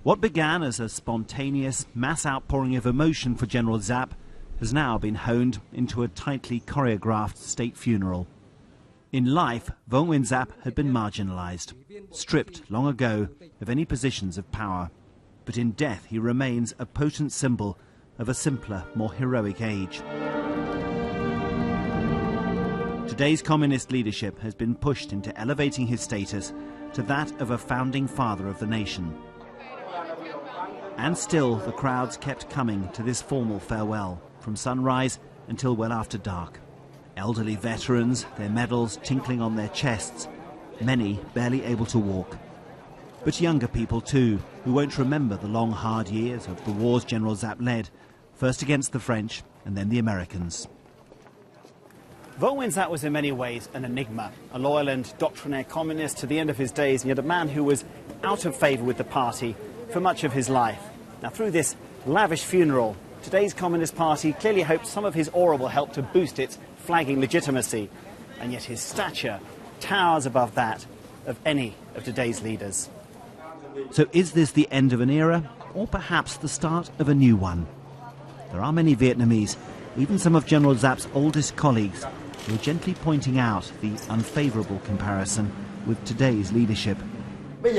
What began as a spontaneous mass outpouring of emotion for General Giap has now been honed into a tightly choreographed state funeral. In life, Vong Nguyen Giap had been marginalised, stripped long ago of any positions of power. But in death he remains a potent symbol of a simpler, more heroic age. Today's communist leadership has been pushed into elevating his status to that of a founding father of the nation. And still the crowds kept coming to this formal farewell, from sunrise until well after dark. Elderly veterans, their medals tinkling on their chests, many barely able to walk. But younger people too, who won't remember the long hard years of the wars General Giap led, first against the French and then the Americans. Vong Nguyen Giap was in many ways an enigma, a loyal and doctrinaire communist to the end of his days, and yet a man who was out of favour with the party for much of his life. Now, through this lavish funeral, today's Communist Party clearly hopes some of his aura will help to boost its flagging legitimacy, and yet his stature towers above that of any of today's leaders. So is this the end of an era, or perhaps the start of a new one? There are many Vietnamese, even some of General Giap's oldest colleagues, who are gently pointing out the unfavourable comparison with today's leadership. There's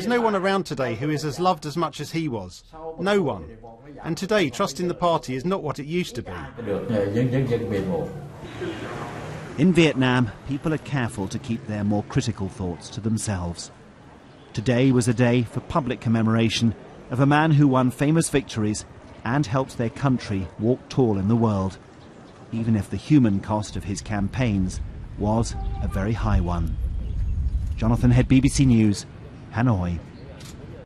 no one around today who is as loved as much as he was. No one. And today, trust in the party is not what it used to be. In Vietnam, people are careful to keep their more critical thoughts to themselves. Today was a day for public commemoration of a man who won famous victories and helped their country walk tall in the world, even if the human cost of his campaigns was a very high one. Jonathan Head, BBC News, Hanoi.